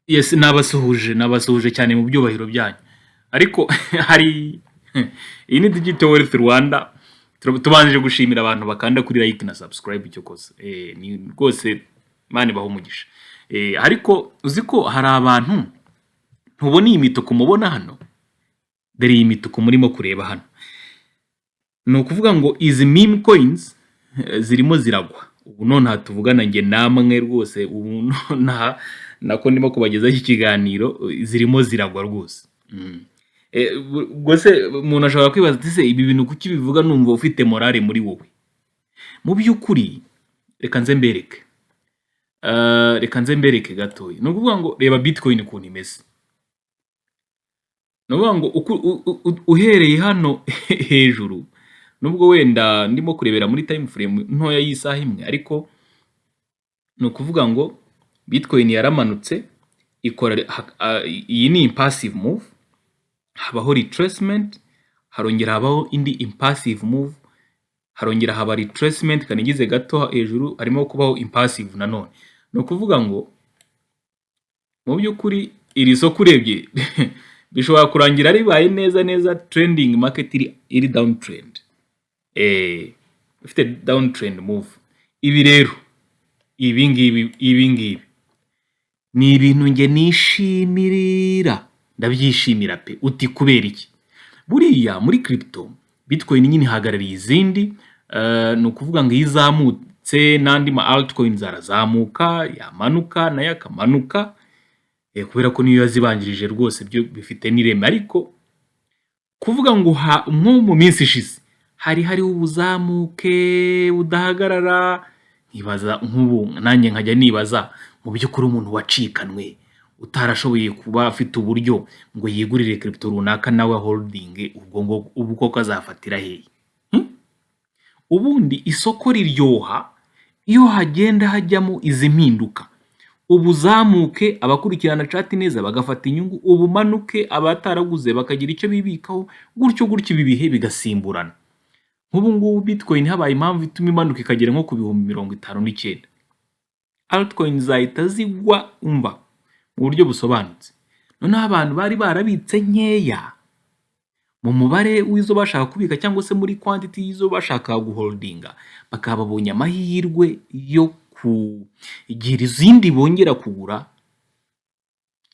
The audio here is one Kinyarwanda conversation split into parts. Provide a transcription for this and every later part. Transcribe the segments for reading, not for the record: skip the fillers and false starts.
Yes, nabasuhuje cyane mu byubahiro byanyu. Ariko hari iyi ni Digital Wealth Rwanda. Tubanjije gushimira abantu bakanda kuri like na subscribe icyo koze. Ni rwose Imana ibahe umugisha. Ariko uzi ko hari abantu ntubona iyi mituku mubona hano? Dore iyi mituku murimo kureba hano. Ni ukuvuga ngo izi meme coins zirimo ziragwa. Ubu none tuvugana nge namwe rwose ubu nako ndimo kubagezaho iki kiganiro zirimo ziragwa rwose. Ubwo se umuntu ashobora kwibaza ati se ibi bintu kuki bivuga numva ufite morale muri wowe? Mu by'ukuri reka nze mbereke gatoya. Ni ukuvuga ngo reba bitcoin ukuntu imeze. Ni ukuvuga ngo uhereye hano hejuru, nubwo wenda ndimo kurebera muri time frame ntoya y'isaha imwe, ariko ni ukuvuga ngo bitcoin yaramanutse ikora iyi ni impassive move, habaho retracement, harongera habaho indi impassive move, harongera haba retracement kanigize gato hejuru, harimo kubaho impassive nanone. Ni ukuvuga ngo mu by'ukuri iri soko urebye bishobora kurangira ribaye neza trending market iri down trend, ufite down trend move. Ibi rero ibi ngibi ni ibintu nge nishimirira, ndabyishimira pe. Uti kubera iki? Buriya muri crypto bitcoin nyine ihagarariye izindi. Ni ukuvuga ngo iyo izamutse n'andi ma altcoins arazamuka, yamanuka nayo akamanuka, kubera ko niyo yazibanjirije rwose byo bifite n'ireme. Ariko kuvuga ngo nko mu minsi ishize hariho ubuzamuke budahagarara, nkibaza nk'ubu nanjye nkajya nibaza mu by'ukuri umuntu wacikanwe utarashoboye kuba afite uburyo ngo yigurire crypto runaka nawe holding, ubwo koko azafatira hehe? Ubundi isoko riryoha iyo hagenda hajyamo izi mpinduka. Ubuzamuke abakurikirana chat neza bagafata inyungu, ubumanuke abataraguze bakagira icyo bibikaho, gutyo ibi bihe bigasimburana. Nk'ubu ngubu bitcoin habaye impamvu ituma imanuka ikagera nko ku 59,000, altcoins zahita zigwa umva mu buryo busobanutse. Noneho abantu bari barabitse nkeya mu mubare w'izo bashaka kubika cyangwa se muri quantity y'izo bashaka guholdinga, bakaba babonye amahirwe yo kugira izindi bongera kugura,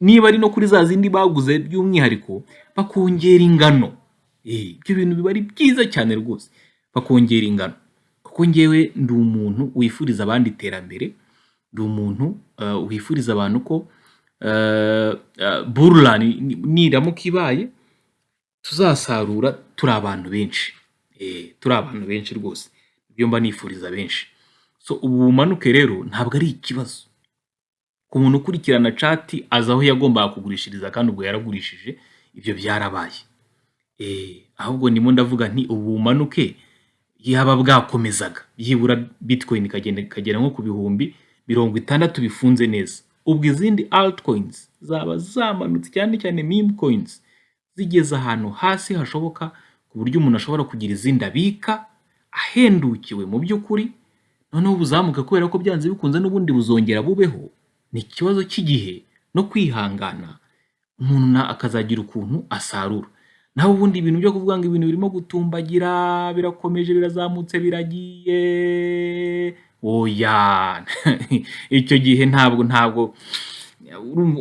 niba ari no kuri za zindi baguze by'umwihariko bakongera ingano. Ibyo bintu biba ari byiza cyane rwose, bakongera ingano. Kuko ngewe ndi umuntu wifuriza abandi iterambere, ndi umuntu wifuriza abantu ko burla niramuka ibaye tuzasarura turi abantu benshi, turi abantu benshi rwose, ibyo mba nifuriza benshi. So ubu bumanuke rero ntabwo ari ikibazo ku muntu ukurikirana chat azi aho yagombaga kugurishiriza, kandi ubwo yaragurishije, ibyo byarabaye. Ahubwo ndimo ndavuga nti ubu bumanuke yaba bwakomezaga yibura bitcoin ikagera nko ku 60,000 bifunze neza, ubwo izindi altcoins zaba zamanutse cyane meme coins zigeze ahantu hasi hashoboka, ku buryo umuntu ashobora kugira izindi abika ahendukiwe mu by'ukuri. Noneho ubuzamuka kubera ko byanze bikunze n'ubundi buzongera bubeho, ni ikibazo cy'igihe no kwihangana, umuntu akazagira ukuntu asarura. Naho ubundi ibintu byo kuvuga ngo ibintu birimo gutumbagira, birakomeje, birazamutse, biragiye, oya icyo gihe ntabwo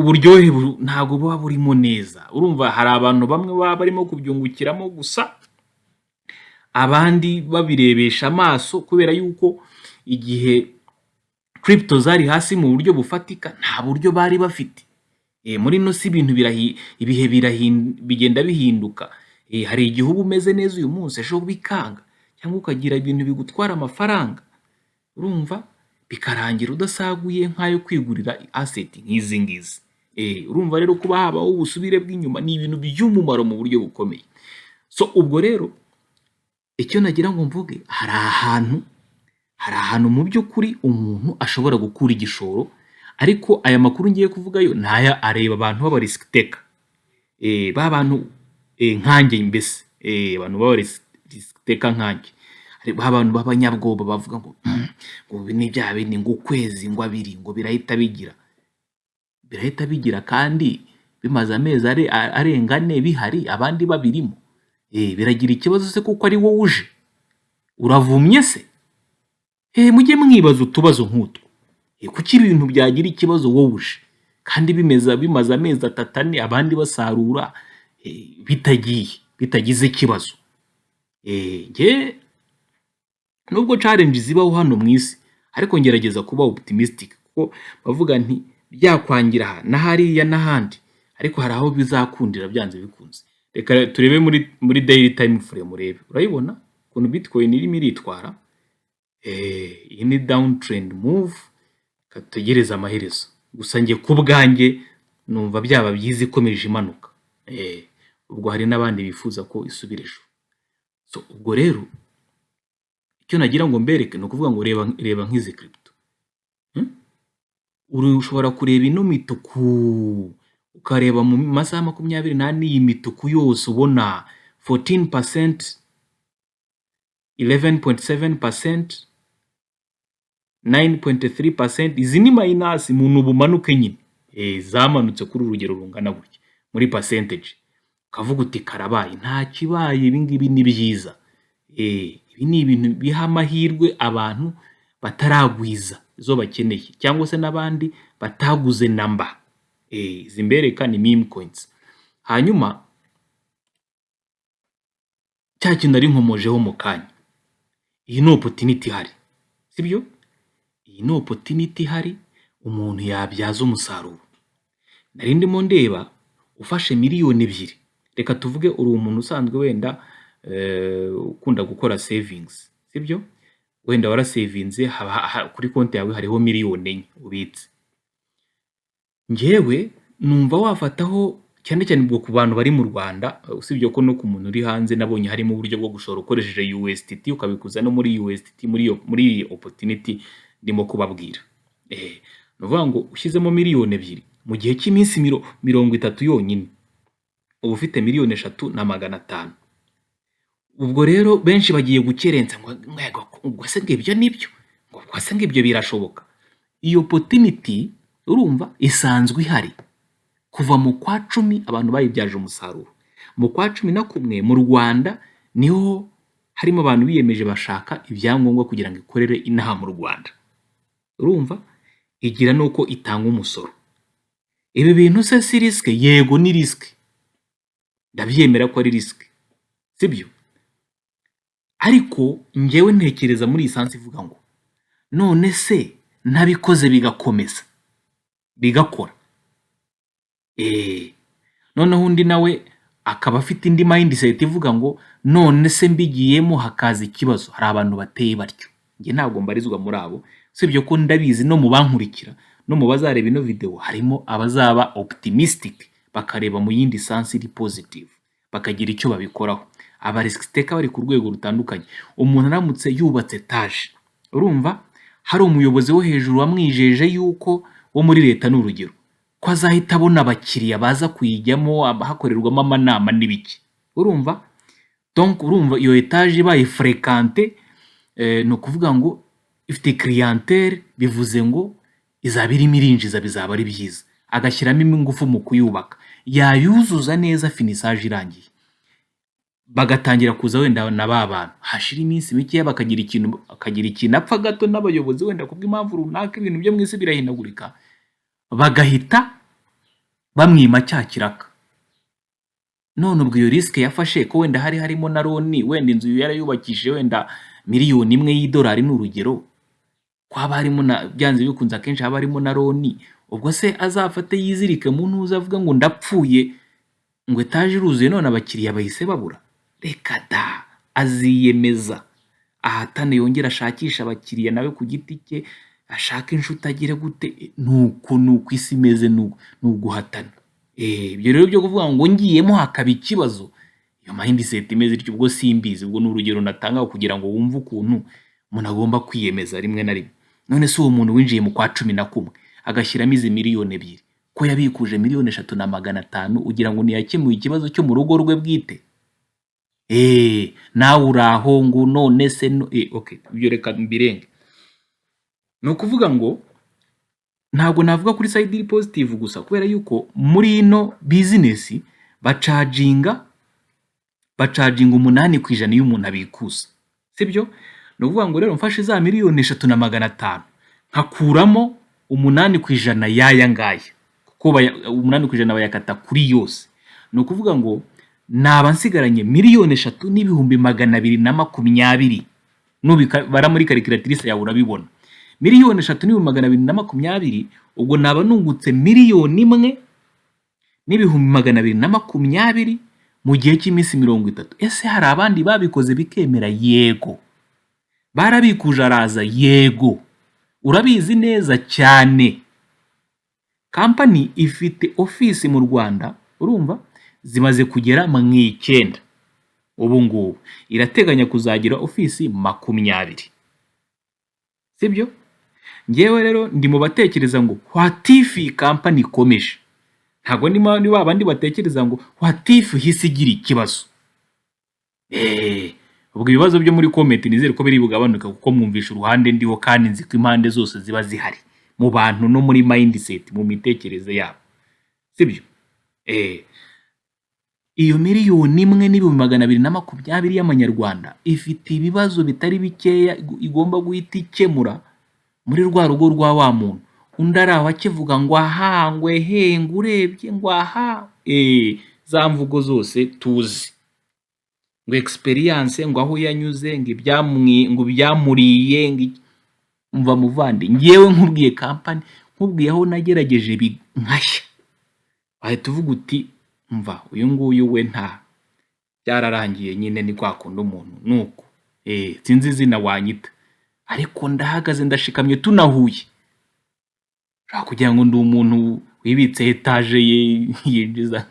uburyohe ntabwo buba burimo neza. Urumva hari abantu bamwe baba barimo kubyungukiramo gusa, abandi babirebesha amaso, kubera yuko igihe crypto zari hasi mu buryo bufatika nta buryo bari bafite. Muri no si ibintu ibihe bigenda bihinduka. Hari igihe uba umeze neza uyu munsi, ejo bikanga, cyangwa ukagira ibintu bigutwara amafaranga, urumva bikarangira udasaguye nk'ayo kwigurira asset nk'izi ngizi. Urumva rero kuba habaho ubusubire bw'inyuma ni ibintu by'umumaro mu buryo bukomeye. So ubwo rero icyo nagira ngo mvuge, hari ahantu mu by'ukuri umuntu ashobora gukura igishoro, ariko aya makuru ngiye kuvuga yo ntaya areba abantu baba risk taker, ba bantu nkanjye mbese, abantu baba risk taker nkanjye, abantu b'abanyabwoba bavuga ngo ni bya bindi ngo ukwezi ngo abiri ngo birahita bigira. birahita bigira kandi bimaze amezi arenga 4 bihari abandi babirimo. Biragira ikibazo se kuko ari wowe uje uravumye se? Mujye mwibaza utubazo nk'utwo. Kuki ibintu byagira ikibazo wowe uje kandi bimaze amezi 3 4 abandi basarura bitagize ikibazo. Nge nubwo challenge zibaho hano mu isi ariko ngerageza kuba optimistic kuko bavuga nti byakwangira na hariya n'ahandi ariko hari aho bizakundira byanze bikunze. Reka turebe muri daily time frame urebe. Urayibona ukuntu Bitcoin irimo iritwara? Iyi ni downtrend move, kategereza amaherezo. Gusa nge ku bwanjye numva byaba byiza ikomeje imanuka. Ubwo hari n'abandi bifuza ko isubira ejo. So ubwo rero icyo nagira ngo mbereke no kuvuga ngo reba nk'izi crypto. Ushobora kureba ino mituku ukareba mu masaha 24 iyi mituku yose ubona 14%, 11.7%, 9.3%. Izi ni minus muntu bumanuke nyine. Zamanutse kuri urugero rungana gutya muri percentage. Kavuga uti karabaye nta kibaye, ibingibi ni byiza. Ibi ni ibintu biha amahirwe abantu bataragwiza izo bakeneye cyangwa se n'abandi bataguze namba. Zimbereka ni meme coins. Hanyuma cya kintu ari nkomojeho mu kanya, iyi no opportunity hari, sibyo? Iyi no opportunity hari umuntu yabyaza umusaruro. Nari ndimo ndeba ufashe miliyoni 2, reka tuvuge uri umuntu usanzwe wenda ukunda gukora savings, sibyo? Wenda wara savinze kuri konti yawe hariho miliyoni 4 ubitse. Ngewe numva wafataho cyane cyane bwo ku bantu bari mu Rwanda, usibye ko no ku muntu uri hanze nabonye harimo uburyo bwo gushora ukoresheje USDT ukabikuza no muri USDT muri opportunity ndimo kubabwira. Nuvuga ngo ushyizemo miliyoni 2 mu gihe cy'iminsi 30 yonyine uba ufite miliyoni 3,500,000. Ubwo rero benshi bagiye gukerensa ngo se ngibyo nibyo, ngo se ngibyo birashoboka. Iyo opportunity urumva isanzwe ihari kuva mu kwa 10 abantu bayibyaje umusaruro. Mu kwa 11 mu Rwanda niho harimo abantu biyemeje bashaka ibyangombwa kugira ngo ikorere inaha mu Rwanda. Urumva igira nuko itanga umusoro. Ibi bintu se si risk? Yego ni risk, ndabyemera ko ari risk, sibyo? Ariko ngewe ntekereza muri isansi ivuga ngo none se ntabikoze bigakomeza bigakora. Noneho undi nawe akaba afite indi mindset ivuga ngo none se mbigiyemo hakaza ikibazo. Hari abantu bateye batyo, nge ntabwo mbarizwa muri abo, sibyo ko ndabizi no mu bankurikira no mu bazareba ino video harimo abazaba optimistic bakareba mu yindi sense iri positive bakagira icyo babikoraho. Aba risk taker bari ku rwego rutandukanye. Umuntu aramutse yubatse etage, urumva hari umuyobozi wo hejuru wamwijeje yuko wo muri leta n'urugero ko azahita abona abakiriya baza kuyijyamo hakorerwamo amanama n'ibiki. Urumva donc urumva iyo etage ibaye fréquente, no kuvuga ngo ifite clientèle, bivuze ngo izaba irimo irinjiza, bizaba ari byiza. Agashyiramo ingufu mu kuyubaka, yayuzuza neza finissage irangiye, bagatangira kuza wenda na babana hashira iminsi mike bakagira ikintu apfa gato n'abayobozi wenda kubw'impamvu runaka ibintu byo mwisi birahinagurika, bagahita bamwima cyakiraka. None ubwo iyo risk yafashe ko wenda harimo na loni, wenda inzu yarayubakishije wenda miliyoni 1 y'idolari n'urugero, kwaba harimo na byanze bikunze akenshi haba harimo na loni. Ubwo se azafate yizirike mu ntuza avuga ngo ndapfuye ngo etage iruzuye none abakiriya bahise babura? Reka da, aziyemeza ahatane yongera ashakisha abakiriya nawe ku giti cye, ashaka inshuti agire gute, nuko isi imeze, nuguhatana. Ibyo rero byo kuvuga ngo ngiyemo hakaba ikibazo, iyo mindset imeze ityo ubwo simbizi. Ubwo n'urugero natanga kugira ngo wumve ukuntu umuntu agomba kwiyemeza rimwe na rimwe. None se uwo muntu winjiye mu kwa 11 agashyiramo izi miliyoni 2 ko yabikuje miliyoni 3,500,000 ugira ngo niyakemuye ikibazo cyo mu rugo rwe bwite? Nawe uraho ngo none se okay, ibyo reka mbirenge. No kuvuga ngo ntabwo navuga kuri side iri positive gusa, kubera yuko muri ino business bacaginga 8% iyo umuntu abikuza, sibyo? Ni ukuvuga ngo rero mfashe za miliyoni 3,500 nkakuramo 8% y'aya ngaya, kuko 8% bayakata kuri yose. Ni ukuvuga ngo naba nsigaranye miliyoni 3,220,000. Nubara muri calculatrice yawe urabibona, miliyoni 3,220,000, ubwo naba nungutse miliyoni 1,220,000 mu gihe cy'iminsi 30. Ese hari abandi babikoze bikemera? Yego. Barabikuje araza? Yego. Urabizi neza cyane. Company ifite office mu Rwanda, urumva, zimaze kugera mu 9. Ubu ngubu irateganya kuzagira office 20. Sibyo? Ngewe rero ndi mu batekereza ngo what if company ikomeje. Ntago ni babandi batekereza ngo what if hisi igira ikibazo. Ubwo ibibazo byo muri comment nizere ko biri bugabanuka, kuko mwumvisha uruhande ndiho kandi nzi ko impande zose ziba zihari mu bantu no muri mindset, mu mitekerereze yabo. Sibyo? Iyo miliyoni 1,220,000 y'amanyarwanda ifite ibibazo bitari bikeya igomba guhita ikemura muri rwa rugo rwa wa muntu. Undi araho akivuga ngo aha, ngwe he, ngurebye ngo aha, za mvugo zose tuzi, ngo experience, ngo aho yanyuze, ngo ibyamuriye, ngo umva muvandi. Ngewe nkubwiye company, nkubwiye aho nagerageje nkashya, bahita uvuga uti umva uyu nguyu we nta byararangiye nyine, ni kwa kundi umuntu nuko sinzi izina wanyita, ariko ndahagaze ndashikamye tunahuye. Kugira ngo ndi umuntu wibitse etage ye yinjiza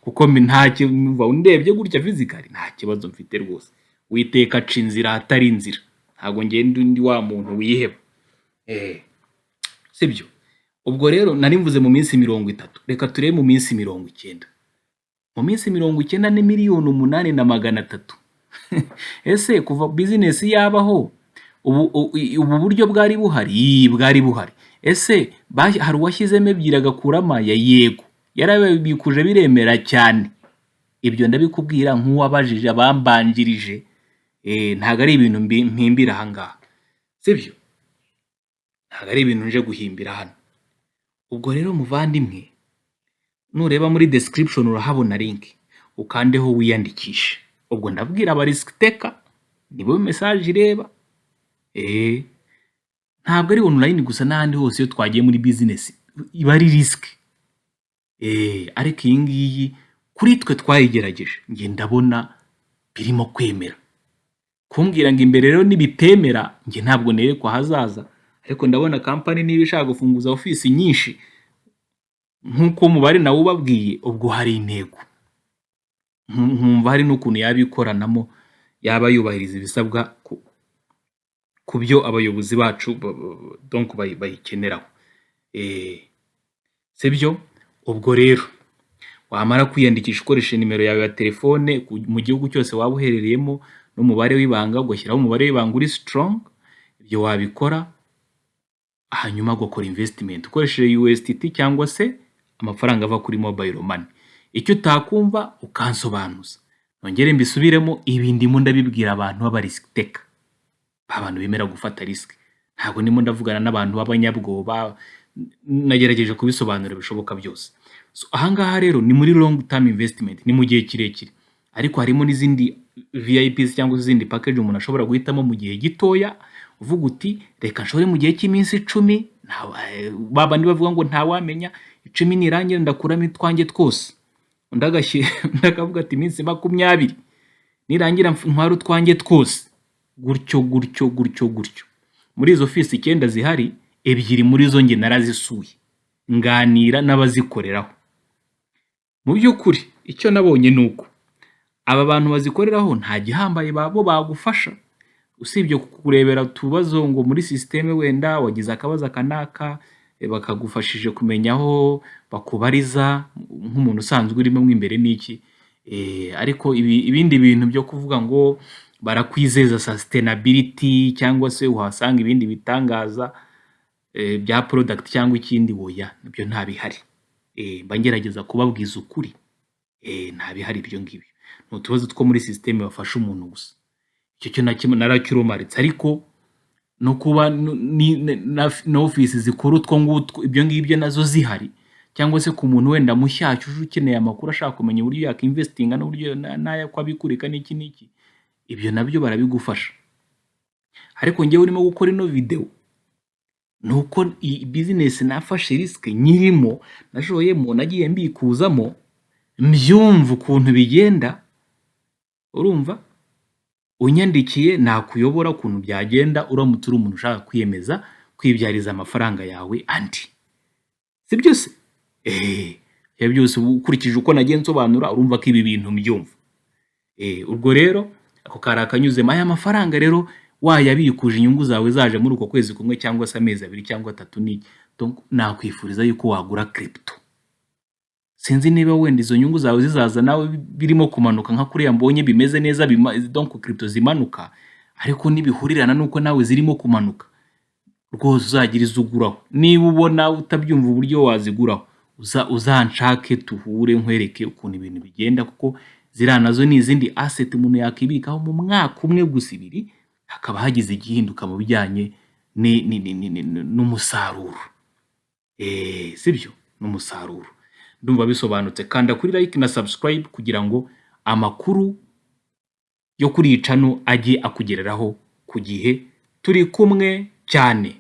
kuko ntacyo mva undebye gutya physically nta kibazo mfite rwose. Witeka aca inzira atari inzira, ntago ngende ndi wa muntu wiheba. Sibyo? Ubwo rero nari mvuze mu minsi 30, reka turebe mu minsi 90. Mu minsi 90 ni miliyoni 8,300. Ese kuva business yabaho ubu buryo bwari buhari? Ese hari uwashyizemo ebyiri agakuramo ya? Yego. Yarabikuje biremera cyane. Ibyo ndabikubwira nk'uwabajije abambanjirije, ntago ari ibintu mpimbira aha ngaha. Sibyo? Ntago ari ibintu nje guhimbira hano. Ubwo rero muvandimwe, nureba muri description urahabona link, ukandeho wiyandikishe. Ubwo ndabwira aba risk taker nibo message ireba. Ntabwo ari online gusa, n'ahandi hose iyo twagiye muri business iba ari risk. Ariko iyi ngiyi kuri twe twayigerageje, nge ndabona birimo kwemera. Kumbwira ngo imbere rero nibitemera, nge ntabwo nerekwa hazaza. Ariko ndabona company niba ishaka gufunguza office nyinshi nkuko mubare nawe ubabwiye, ubwo hari intego. Nkumva hari n'ukuntu yabikoranamo, yaba yubahiriza ibisabwa ku byo abayobozi bacu donc bayikeneraho. Sibyo? Ubwo rero wamara kwiyandikisha ukoresha nimero yawe ya telefone mu gihugu cyose waba uherereyemo n'umubare w'ibanga, ugashyiraho umubare w'ibanga uri strong. Ibyo wabikora, hanyuma ugakora investment ukoresheje USDT cyangwa se amafaranga ava kuri mobile money. Icyo utakumva ukansobanuza, nongere mbisubiremo. Ibi ndimo ndabibwira abantu b'aba risk taker, abantu bemera gufata risk. Ntabwo ndimo ndavugana n'abantu b'abanyabwoba, nagerageje kubisobanura bishoboka byose. So ahangaha rero ni muri long term investment, ni mu gihe kirekire. Ariko harimo n'izindi VIPs cyangwa izindi package umuntu ashobora guhitamo mu gihe gitoya, uvuga uti reka nshore mu gihe cy'iminsi 10. Babandi bavuga ngo ntawamenya 10 nirangira ndakuramo itwange twose, ndakavuga ati iminsi 20 nirangira ntwara utwange twose, gutyo. Muri izo office 9 zihari, 2 muri zo nge narazisuye nganira n'abazikoreraho. Mu by'ukuri icyo nabonye nuko aba bantu bazikoreraho nta gihambaye babo bagufasha, usibye kukurebera tubazo ngo muri systeme wenda wagize akabaza kanaka, bakagufashije kumenya aho bakubariza nk'umuntu usanzwe urimo imbere n'iki. Ariko ibindi bintu byo kuvuga ngo barakwizeza sustainability cyangwa se uhasanga ibindi bitangaza, bya product cyangwa ikindi woya nibyo nta bihari. Mba ngerageza kubabwiza ukuri. Nta bihari ibyo ngibyo. Ni utubazo two muri system bafasha umuntu gusa. Icyo cyo nakimwe naracyurumaritse, ariko no kuba na office zikora utwo ngutwo ibyo ngibyo nazo zihari, cyangwa se ku muntu wenda mushyashya uje ukeneye amakuru ashaka kumenya uburyo yakinvestinga n'uburyo n'aya kwabikurika n'iki n'iki, ibyo nabyo barabigufasha. Ariko njyewe urimo gukora ino video nuko business nafashe risk nyirimo, nashoyemo, nagiye mbikuzamo, mbyumva ukuntu bigenda. Urumva, unyandikiye nakuyobora ukuntu byagenda uramutse uri umuntu ushaka kwiyemeza kwibyariza amafaranga yawe andi, si byose. Ya byose ukurikije uko nagiye nsobanura urumva ko ibi bintu mbyumva. Ubwo rero ako kari akanyuzemo. Aya mafaranga rero wayabikuje inyungu zawe zaje muri uko kwezi kumwe cyangwa se amezi 2 cyangwa 3 n'iki, donc nakwifuriza yuko wagura crypto. Sinzi niba wenda izo nyungu zawe zizaza nawe birimo kumanuka nka kuriya mbonye bimeze neza, donc crypto zimanuka, ariko nibihurirana nuko nawe zirimo kumanuka, rwose uzagira izuguraho. Niba ubona utabyumva uburyo waziguraho, uzanshake tuhure nkwereke ukuntu ibintu bigenda, kuko ziriya nazo ni izindi asset umuntu yakibikaho mu mwaka umwe gusa 2 hakaba hagize igihinduka mu bijyanye n'umusaruro. Sibyo, n'umusaruro. Ndumva bisobanutse. Kanda kuri like na subscribe kugira ngo amakuru yo kuri iyi channel ajye akugereraho ku gihe. Turi kumwe cyane.